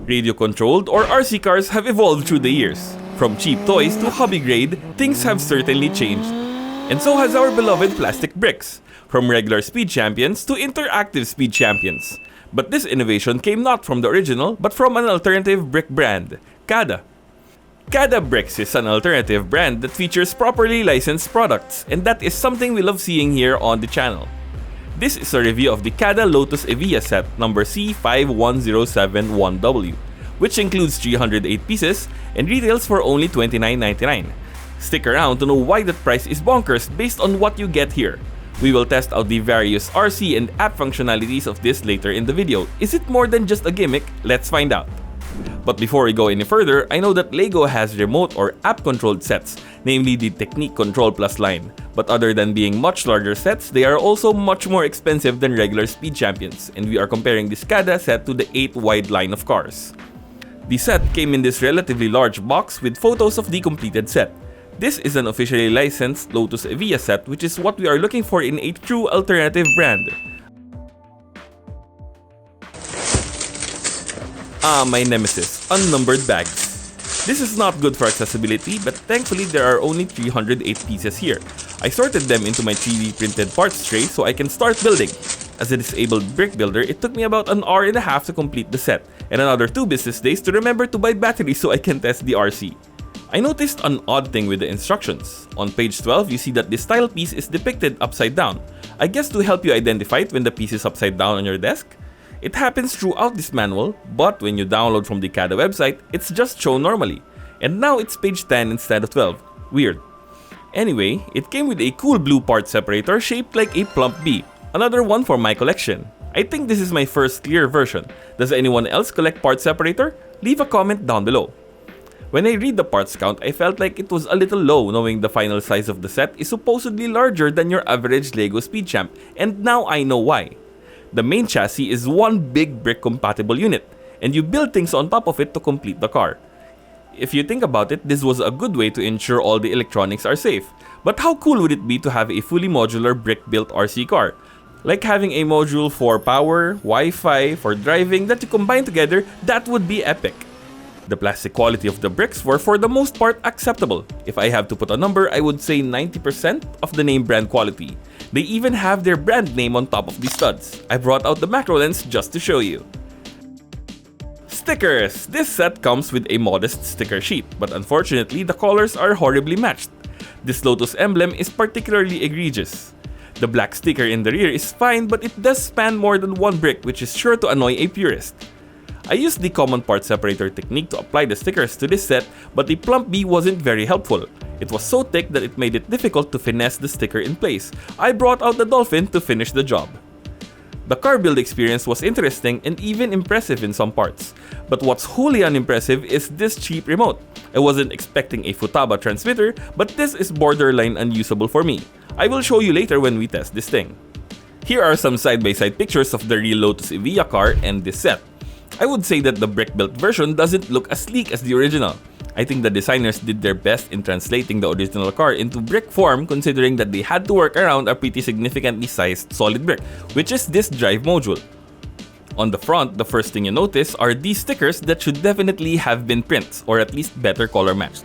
Radio-controlled or RC cars have evolved through the years. From cheap toys to hobby grade, things have certainly changed. And so has our beloved plastic bricks, from regular speed champions to interactive speed champions. But this innovation came not from the original, but from an alternative brick brand, CaDA. CaDA Bricks is an alternative brand that features properly licensed products, and that is something we love seeing here on the channel. This is a review of the CaDA Lotus Evija set number C51071W, which includes 308 pieces and retails for only $29.99. Stick around to know why that price is bonkers based on what you get here. We will test out the various RC and app functionalities of this later in the video. Is it more than just a gimmick? Let's find out. But before we go any further, I know that LEGO has remote or app-controlled sets, namely the Technique Control Plus line. But other than being much larger sets, they are also much more expensive than regular Speed Champions, and we are comparing this CaDA set to the 8-wide line of cars. The set came in this relatively large box with photos of the completed set. This is an officially licensed Lotus Evija set, which is what we are looking for in a true alternative brand. My nemesis, unnumbered bags. This is not good for accessibility, but thankfully there are only 308 pieces here. I sorted them into my 3D printed parts tray so I can start building. As a disabled brick builder, it took me about an hour and a half to complete the set, and another 2 business days to remember to buy batteries so I can test the RC. I noticed an odd thing with the instructions. On page 12, you see that this tile piece is depicted upside down. I guess to help you identify it when the piece is upside down on your desk. It happens throughout this manual, but when you download from the CaDA website, it's just shown normally. And now it's page 10 instead of 12. Weird. Anyway, it came with a cool blue part separator shaped like a plump bee. Another one for my collection. I think this is my first clear version. Does anyone else collect part separator? Leave a comment down below. When I read the parts count, I felt like it was a little low knowing the final size of the set is supposedly larger than your average LEGO Speed Champ, and now I know why. The main chassis is one big brick compatible unit, and you build things on top of it to complete the car. If you think about it, this was a good way to ensure all the electronics are safe. But how cool would it be to have a fully modular brick-built RC car? Like having a module for power, Wi-Fi, for driving that you combine together, that would be epic. The plastic quality of the bricks were for the most part acceptable. If I have to put a number, I would say 90% of the name brand quality. They even have their brand name on top of the studs. I brought out the macro lens just to show you. Stickers! This set comes with a modest sticker sheet, but unfortunately the colors are horribly matched. This Lotus emblem is particularly egregious. The black sticker in the rear is fine, but it does span more than one brick, which is sure to annoy a purist. I used the common part separator technique to apply the stickers to this set, but the plump bee wasn't very helpful. It was so thick that it made it difficult to finesse the sticker in place. I brought out the dolphin to finish the job. The car build experience was interesting and even impressive in some parts. But what's wholly unimpressive is this cheap remote. I wasn't expecting a Futaba transmitter, but this is borderline unusable for me. I will show you later when we test this thing. Here are some side-by-side pictures of the real Lotus Evija car and this set. I would say that the brick-built version doesn't look as sleek as the original. I think the designers did their best in translating the original car into brick form, considering that they had to work around a pretty significantly sized solid brick, which is this drive module. On the front, the first thing you notice are these stickers that should definitely have been prints, or at least better color matched.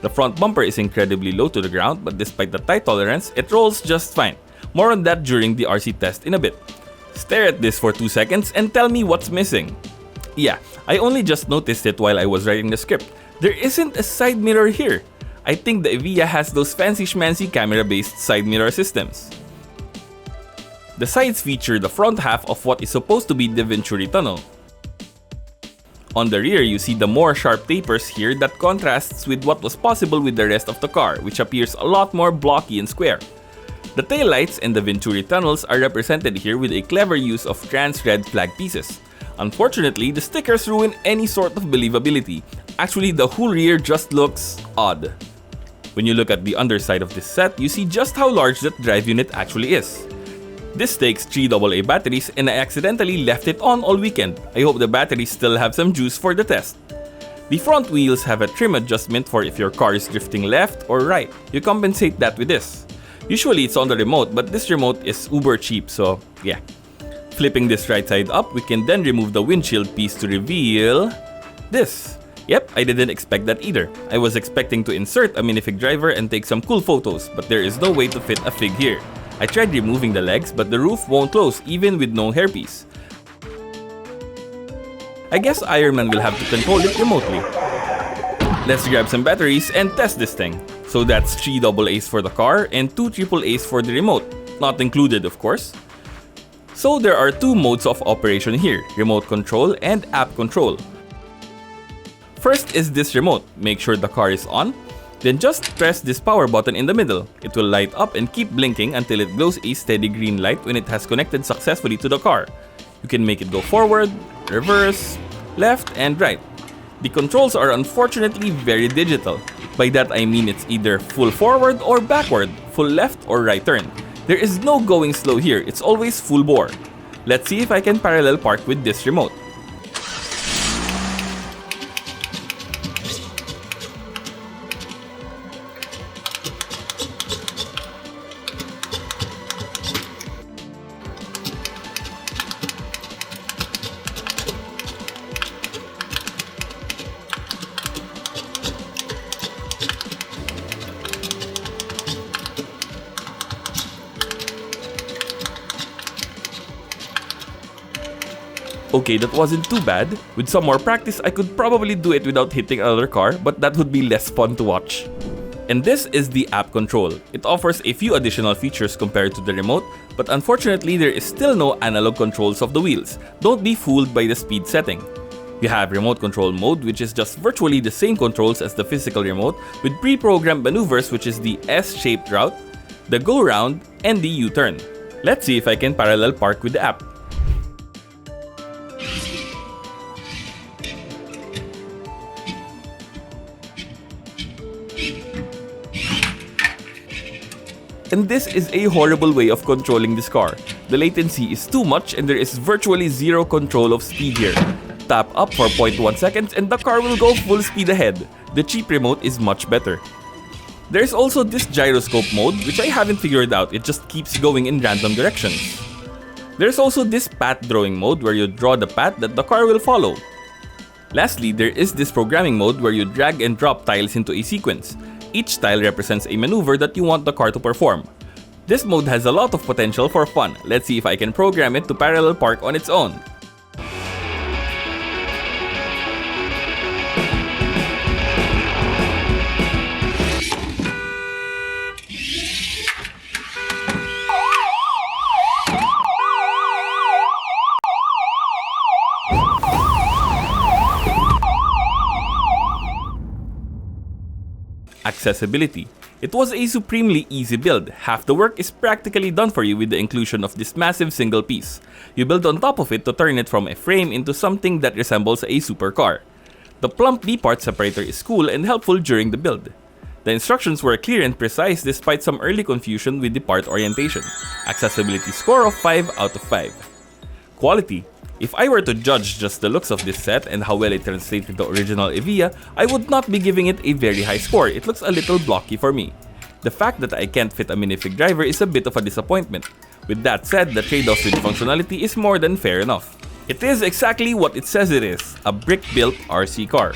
The front bumper is incredibly low to the ground, but despite the tight tolerance, it rolls just fine. More on that during the RC test in a bit. Stare at this for 2 seconds and tell me what's missing. Yeah, I only just noticed it while I was writing the script. There isn't a side mirror here. I think the Evija has those fancy schmancy camera-based side mirror systems. The sides feature the front half of what is supposed to be the Venturi tunnel. On the rear, you see the more sharp tapers here that contrasts with what was possible with the rest of the car, which appears a lot more blocky and square. The taillights and the Venturi tunnels are represented here with a clever use of trans red flag pieces. Unfortunately, the stickers ruin any sort of believability. Actually, the whole rear just looks odd. When you look at the underside of this set, you see just how large that drive unit actually is. This takes 3 AA batteries and I accidentally left it on all weekend. I hope the batteries still have some juice for the test. The front wheels have a trim adjustment for if your car is drifting left or right. You compensate that with this. Usually it's on the remote, but this remote is uber cheap, so yeah. Flipping this right side up, we can then remove the windshield piece to reveal this. Yep, I didn't expect that either. I was expecting to insert a minifig driver and take some cool photos, but there is no way to fit a fig here. I tried removing the legs, but the roof won't close even with no hairpiece. I guess Iron Man will have to control it remotely. Let's grab some batteries and test this thing. So that's 3 AA's for the car and 2 AA's for the remote. Not included, of course. So there are 2 modes of operation here, remote control and app control. First is this remote. Make sure the car is on. Then just press this power button in the middle. It will light up and keep blinking until it glows a steady green light when it has connected successfully to the car. You can make it go forward, reverse, left, and right. The controls are unfortunately very digital. By that I mean it's either full forward or backward, full left or right turn. There is no going slow here, it's always full bore. Let's see if I can parallel park with this remote. Okay, that wasn't too bad. With some more practice, I could probably do it without hitting another car, but that would be less fun to watch. And this is the app control. It offers a few additional features compared to the remote, but unfortunately there is still no analog controls of the wheels. Don't be fooled by the speed setting. You have remote control mode, which is just virtually the same controls as the physical remote, with pre-programmed maneuvers, which is the S-shaped route, the go-round, and the U-turn. Let's see if I can parallel park with the app. And this is a horrible way of controlling this car. The latency is too much and there is virtually zero control of speed here. Tap up for 0.1 seconds and the car will go full speed ahead. The cheap remote is much better. There's also this gyroscope mode, which I haven't figured out, it just keeps going in random directions. There's also this path drawing mode where you draw the path that the car will follow. Lastly, there is this programming mode where you drag and drop tiles into a sequence. Each tile represents a maneuver that you want the car to perform. This mode has a lot of potential for fun. Let's see if I can program it to parallel park on its own. Accessibility. It was a supremely easy build. Half the work is practically done for you with the inclusion of this massive single piece. You build on top of it to turn it from a frame into something that resembles a supercar. The plump B-part separator is cool and helpful during the build. The instructions were clear and precise despite some early confusion with the part orientation. Accessibility score of 5 out of 5. Quality. If I were to judge just the looks of this set and how well it translates into original Evija, I would not be giving it a very high score. It looks a little blocky for me. The fact that I can't fit a minifig driver is a bit of a disappointment. With that said, the trade-off with functionality is more than fair enough. It is exactly what it says it is, a brick-built RC car.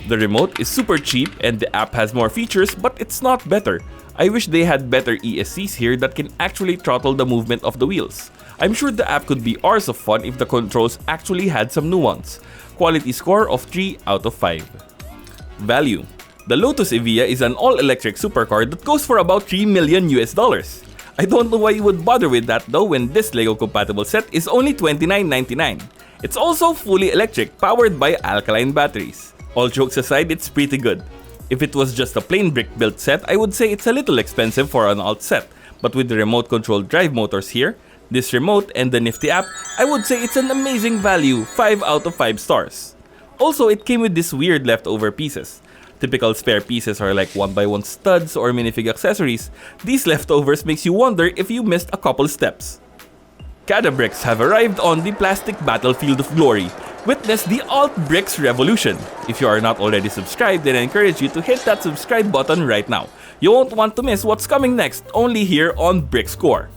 The remote is super cheap and the app has more features, but it's not better. I wish they had better ESCs here that can actually throttle the movement of the wheels. I'm sure the app could be hours of fun if the controls actually had some nuance. Quality score of 3 out of 5. Value. The Lotus Evija is an all-electric supercar that goes for about $3 million US. I don't know why you would bother with that though when this Lego compatible set is only $29.99. It's also fully electric, powered by alkaline batteries. All jokes aside, it's pretty good. If it was just a plain brick-built set, I would say it's a little expensive for an alt set. But with the remote-controlled drive motors here, this remote and the nifty app, I would say it's an amazing value, 5 out of 5 stars. Also, it came with these weird leftover pieces. Typical spare pieces are like 1x1 studs or minifig accessories. These leftovers makes you wonder if you missed a couple steps. CaDA bricks have arrived on the plastic battlefield of glory. Witness the alt bricks revolution. If you are not already subscribed, then I encourage you to hit that subscribe button right now. You won't want to miss what's coming next, only here on BrickScore.